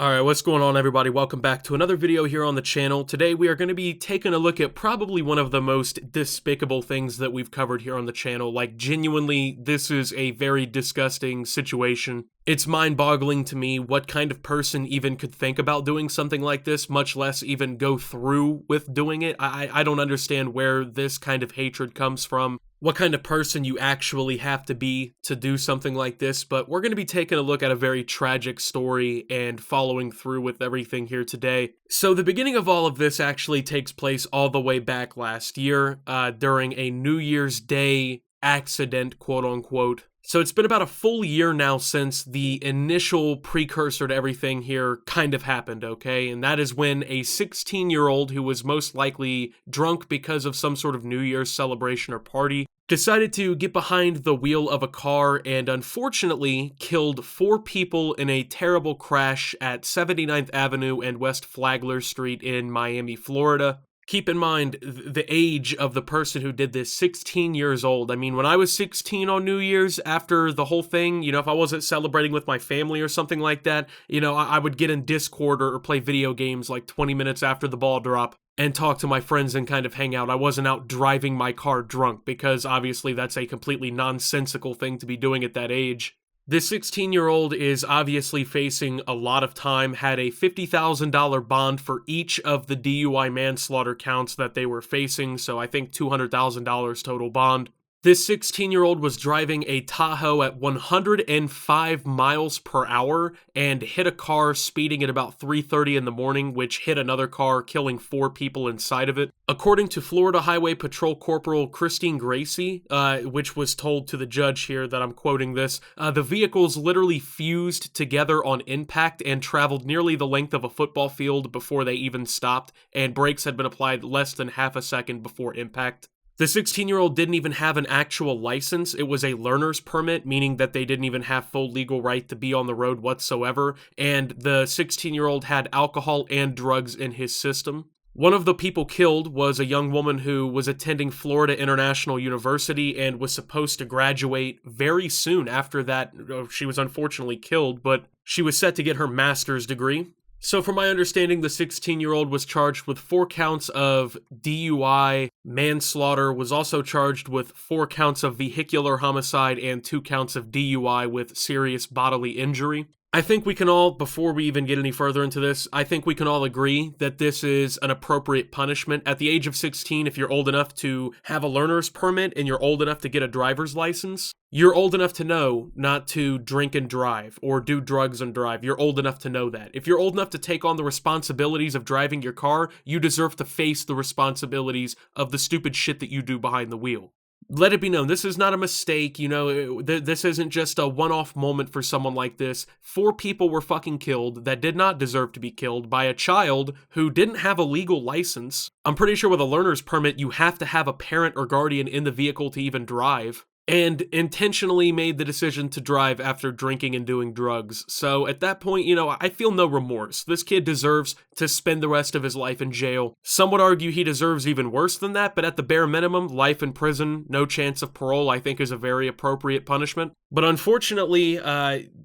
Alright, what's going on everybody? Welcome back to another video here on the channel. Today we are going to be taking a look at probably one of the most despicable things that we've covered here on the channel. Like, genuinely, this is a very disgusting situation. It's mind-boggling to me what kind of person even could think about doing something like this, much less even go through with doing it. I don't understand where this kind of hatred comes from, what kind of person you actually have to be to do something like this, but we're going to be taking a look at a very tragic story and following through with everything here today. So the beginning of all of this actually takes place all the way back last year, during a New Year's Day accident, quote-unquote. So it's been about a full year now since the initial precursor to everything here kind of happened, okay? And that is when a 16-year-old who was most likely drunk because of some sort of New Year's celebration or party decided to get behind the wheel of a car and unfortunately killed 4 people in a terrible crash at 79th Avenue and West Flagler Street in Miami, Florida. Keep in mind the age of the person who did this, 16 years old. I mean, when I was 16 on New Year's after the whole thing, if I wasn't celebrating with my family or something like that, I would get in Discord or play video games like 20 minutes after the ball drop and talk to my friends and kind of hang out. I wasn't out driving my car drunk because obviously that's a completely nonsensical thing to be doing at that age. This 16-year-old is obviously facing a lot of time, had a $50,000 bond for each of the DUI manslaughter counts that they were facing, so I think $200,000 total bond. This 16-year-old was driving a Tahoe at 105 miles per hour and hit a car speeding at about 3:30 in the morning, which hit another car, killing 4 people inside of it. According to Florida Highway Patrol Corporal Christine Gracie, which was told to the judge here that I'm quoting this, the vehicles literally fused together on impact and traveled nearly the length of a football field before they even stopped, and brakes had been applied less than half a second before impact. The 16-year-old didn't even have an actual license. It was a learner's permit, meaning that they didn't even have full legal right to be on the road whatsoever, and the 16-year-old had alcohol and drugs in his system. One of the people killed was a young woman who was attending Florida International University and was supposed to graduate very soon after that. She was unfortunately killed, but she was set to get her master's degree. So from my understanding, the 16-year-old was charged with 4 counts of DUI, manslaughter, was also charged with 4 counts of vehicular homicide and 2 counts of DUI with serious bodily injury. I think we can all, before we even get any further into this, I think we can all agree that this is an appropriate punishment. At the age of 16, if you're old enough to have a learner's permit and you're old enough to get a driver's license, you're old enough to know not to drink and drive or do drugs and drive. You're old enough to know that. If you're old enough to take on the responsibilities of driving your car, you deserve to face the responsibilities of the stupid shit that you do behind the wheel. Let it be known, this is not a mistake, this isn't just a one-off moment for someone like this. 4 people were fucking killed that did not deserve to be killed by a child who didn't have a legal license. I'm pretty sure with a learner's permit, you have to have a parent or guardian in the vehicle to even drive, and intentionally made the decision to drive after drinking and doing drugs. So at that point, I feel no remorse. This kid deserves to spend the rest of his life in jail. Some would argue he deserves even worse than that, but at the bare minimum, life in prison, no chance of parole, I think is a very appropriate punishment. But unfortunately,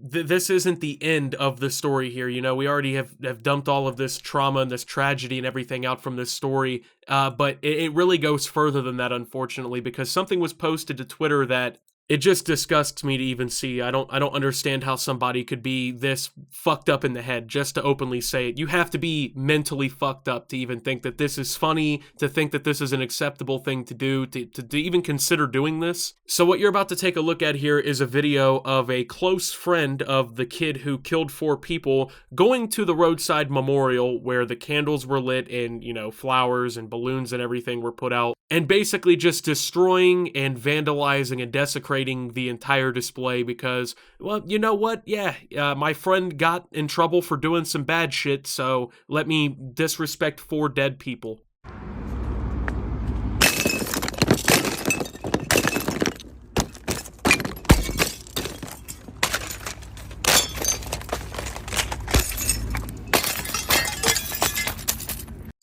this isn't the end of the story here. We already have dumped all of this trauma and this tragedy and everything out from this story, but it really goes further than that, unfortunately, because something was posted to Twitter that it just disgusts me to even see. I don't understand how somebody could be this fucked up in the head just to openly say it. You have to be mentally fucked up to even think that this is funny, to think that this is an acceptable thing to do, to even consider doing this. So what you're about to take a look at here is a video of a close friend of the kid who killed 4 people going to the roadside memorial where the candles were lit and, flowers and balloons and everything were put out, and basically just destroying and vandalizing and desecrating the entire display because, well, you know what? Yeah, my friend got in trouble for doing some bad shit, so let me disrespect 4 dead people.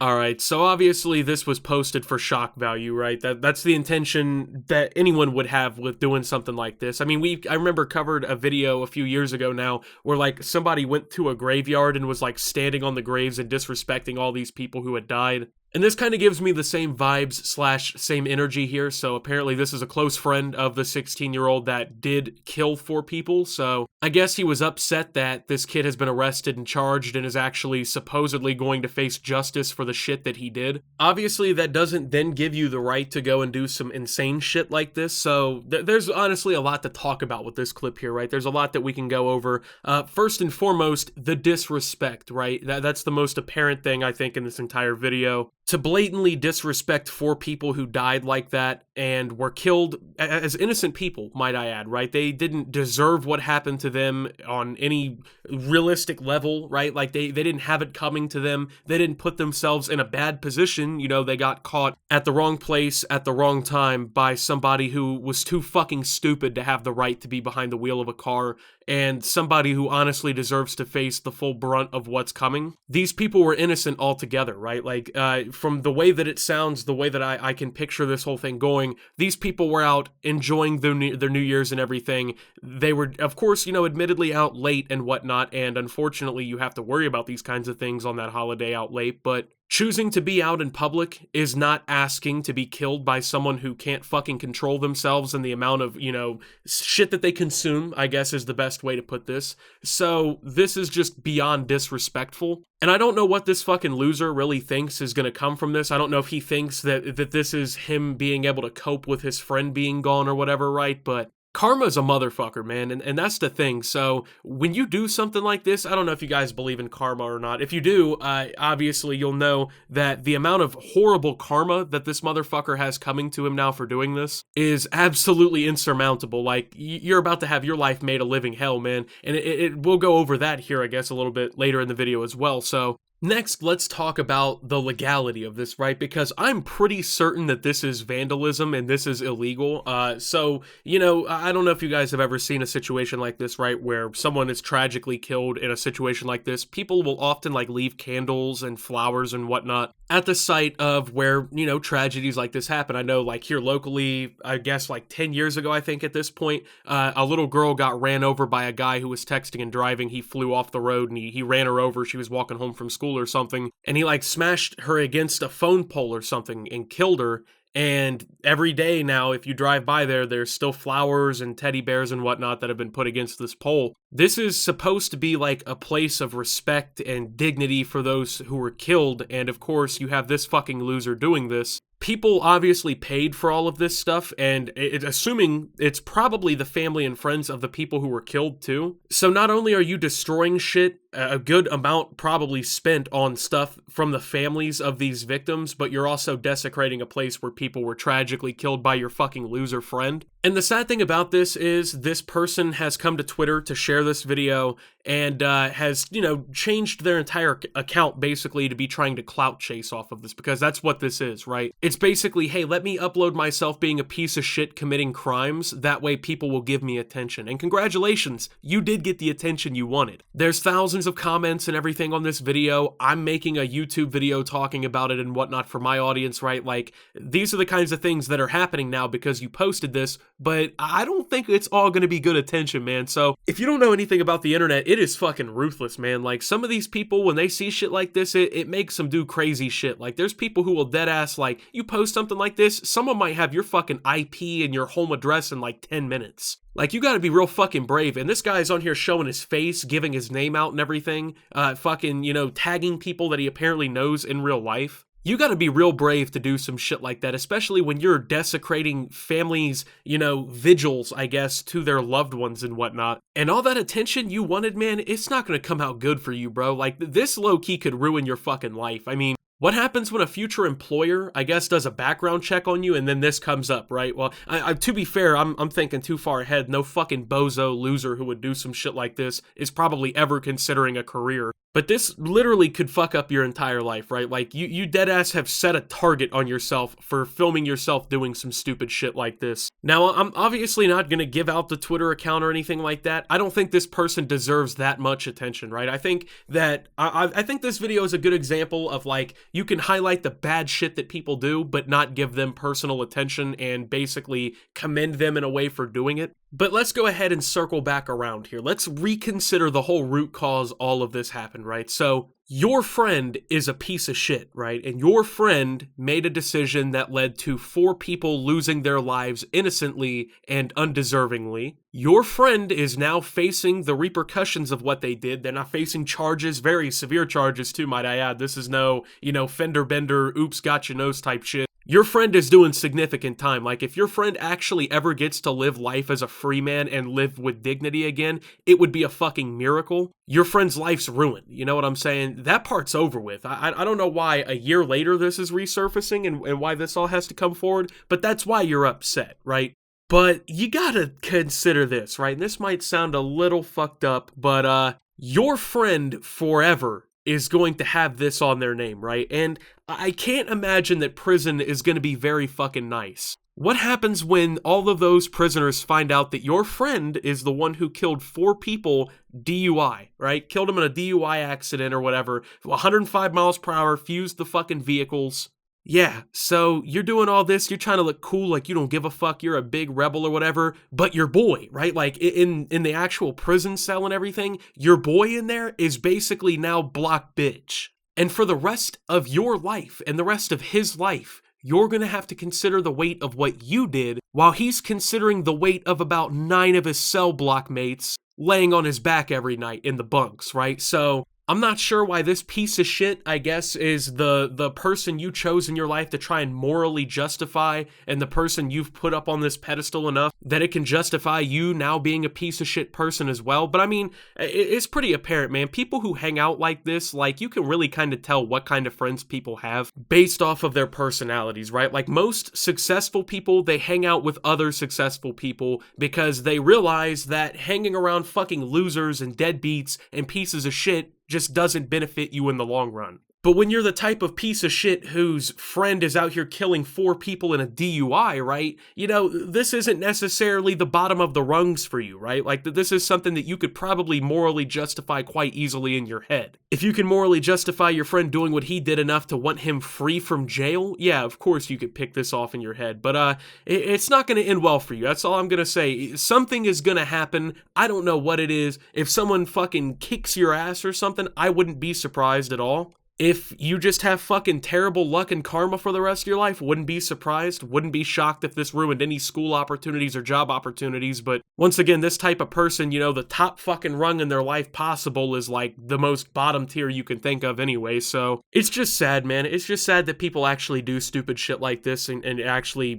All right, so obviously this was posted for shock value, right? That's the intention that anyone would have with doing something like this. I mean, I remember covered a video a few years ago now where like somebody went to a graveyard and was like standing on the graves and disrespecting all these people who had died. And this kind of gives me the same vibes slash same energy here. So apparently this is a close friend of the 16-year-old that did kill 4 people. So I guess he was upset that this kid has been arrested and charged and is actually supposedly going to face justice for the shit that he did. Obviously that doesn't then give you the right to go and do some insane shit like this. So there's honestly a lot to talk about with this clip here, right? There's a lot that we can go over. First and foremost, the disrespect, right? That's the most apparent thing I think in this entire video. To blatantly disrespect 4 people who died like that and were killed as innocent people, might I add, right? They didn't deserve what happened to them on any realistic level, right? Like they didn't have it coming to them. They didn't put themselves in a bad position. You know, they got caught at the wrong place at the wrong time by somebody who was too fucking stupid to have the right to be behind the wheel of a car, and somebody who honestly deserves to face the full brunt of what's coming. These people were innocent altogether, right? Like, from the way that it sounds, the way that I can picture this whole thing going, these people were out enjoying their New Year's and everything. They were, of course, you know, admittedly out late and whatnot, and unfortunately you have to worry about these kinds of things on that holiday out late, but choosing to be out in public is not asking to be killed by someone who can't fucking control themselves and the amount of, you know, shit that they consume, I guess is the best way to put this. So this is just beyond disrespectful. And I don't know what this fucking loser really thinks is going to come from this. I don't know if he thinks that this is him being able to cope with his friend being gone or whatever, right? But karma's a motherfucker, man, and that's the thing. So when you do something like this, I don't know if you guys believe in karma or not. If you do, obviously you'll know that the amount of horrible karma that this motherfucker has coming to him now for doing this is absolutely insurmountable. Like, you're about to have your life made a living hell, man, and we'll go over that here, I guess, a little bit later in the video as well. So next, let's talk about the legality of this, right? Because I'm pretty certain that this is vandalism and this is illegal. So, you know, I don't know if you guys have ever seen a situation like this, right? Where someone is tragically killed in a situation like this. People will often like leave candles and flowers and whatnot at the site of where, you know, tragedies like this happen. I know like here locally, I guess like 10 years ago, I think at this point, a little girl got ran over by a guy who was texting and driving. He flew off the road and he ran her over. She was walking home from school or something, and he like smashed her against a phone pole or something and killed her. And every day now, if you drive by there, there's still flowers and teddy bears and whatnot that have been put against this pole. This is supposed to be like a place of respect and dignity for those who were killed, and of course you have this fucking loser doing this. People obviously paid for all of this stuff, and assuming it's probably the family and friends of the people who were killed too. So not only are you destroying shit, a good amount probably spent on stuff from the families of these victims, but you're also desecrating a place where people were tragically killed by your fucking loser friend. And the sad thing about this is this person has come to Twitter to share this video and has, you know, changed their entire account basically to be trying to clout chase off of this, because that's what this is, right? It's basically, hey, let me upload myself being a piece of shit committing crimes, that way people will give me attention. And congratulations, you did get the attention you wanted. There's thousands of comments and everything on this video. I'm making a YouTube video talking about it and whatnot for my audience, right? Like, these are the kinds of things that are happening now because you posted this, but I don't think it's all going to be good attention, man. So if you don't know anything about the internet, it is fucking ruthless, man. Like, some of these people, when they see shit like this, it makes them do crazy shit. Like, there's people who will dead ass, like, you post something like this, someone might have your fucking IP and your home address in like 10 minutes. Like, you gotta be real fucking brave, and this guy's on here showing his face, giving his name out and everything, fucking, you know, tagging people that he apparently knows in real life. You gotta be real brave to do some shit like that, especially when you're desecrating families, you know, vigils, I guess, to their loved ones and whatnot. And all that attention you wanted, man, it's not gonna come out good for you, bro. Like, this low-key could ruin your fucking life. I mean, what happens when a future employer, I guess, does a background check on you and then this comes up, right? Well, to be fair, I'm thinking too far ahead. No fucking bozo loser who would do some shit like this is probably ever considering a career But this literally could fuck up your entire life, right? Like, you deadass have set a target on yourself for filming yourself doing some stupid shit like this. Now, I'm obviously not gonna give out the Twitter account or anything like that. I don't think this person deserves that much attention, right? I think that, I think this video is a good example of, like, you can highlight the bad shit that people do, but not give them personal attention and basically commend them in a way for doing it. But let's go ahead and circle back around here. Let's reconsider the whole root cause all of this happened, right? So, your friend is a piece of shit, right? And your friend made a decision that led to 4 people losing their lives innocently and undeservingly. Your friend is now facing the repercussions of what they did. They're not facing charges, very severe charges too, might I add. This is no, fender bender, oops, got your nose type shit. Your friend is doing significant time. Like, if your friend actually ever gets to live life as a free man and live with dignity again, it would be a fucking miracle. Your friend's life's ruined. You know what I'm saying? That part's over with. I don't know why a year later this is resurfacing and why this all has to come forward, but that's why you're upset, right? But you gotta consider this, right? And this might sound a little fucked up, but your friend forever is going to have this on their name, right? And I can't imagine that prison is going to be very fucking nice. What happens when all of those prisoners find out that your friend is the one who killed 4 people DUI, right? Killed them in a DUI accident or whatever, 105 miles per hour, fused the fucking vehicles. Yeah, so you're doing all this, you're trying to look cool, like you don't give a fuck, you're a big rebel or whatever, but your boy, right? Like in the actual prison cell and everything, your boy in there is basically now block bitch. And for the rest of your life and the rest of his life, you're gonna have to consider the weight of what you did while he's considering the weight of about 9 of his cell block mates laying on his back every night in the bunks, right? So I'm not sure why this piece of shit, I guess, is the person you chose in your life to try and morally justify, and the person you've put up on this pedestal enough that it can justify you now being a piece of shit person as well. But I mean, it's pretty apparent, man. People who hang out like this, like, you can really kind of tell what kind of friends people have based off of their personalities, right? Like, most successful people, they hang out with other successful people because they realize that hanging around fucking losers and deadbeats and pieces of shit just doesn't benefit you in the long run. But when you're the type of piece of shit whose friend is out here killing 4 people in a DUI, right? This isn't necessarily the bottom of the rungs for you, right? Like, this is something that you could probably morally justify quite easily in your head. If you can morally justify your friend doing what he did enough to want him free from jail, yeah, of course you could pick this off in your head. But it's not going to end well for you. That's all I'm going to say. Something is going to happen. I don't know what it is. If someone fucking kicks your ass or something, I wouldn't be surprised at all. If you just have fucking terrible luck and karma for the rest of your life, wouldn't be surprised, wouldn't be shocked if this ruined any school opportunities or job opportunities. But once again, this type of person, the top fucking rung in their life possible is like the most bottom tier you can think of anyway. So it's just sad, man. It's just sad that people actually do stupid shit like this and actually,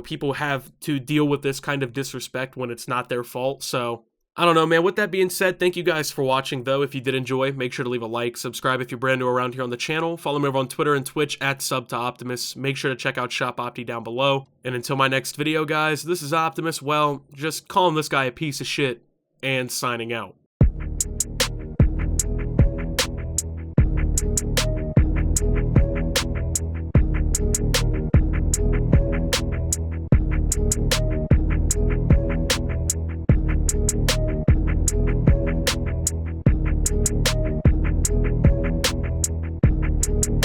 people have to deal with this kind of disrespect when it's not their fault. So I don't know, man. With that being said, thank you guys for watching, though. If you did enjoy, make sure to leave a like, subscribe if you're brand new around here on the channel, follow me over on Twitter and Twitch at @SubToOptimus. Make sure to check out Shop Opti down below. And until my next video, guys, this is Optimus, well, just calling this guy a piece of shit, and signing out.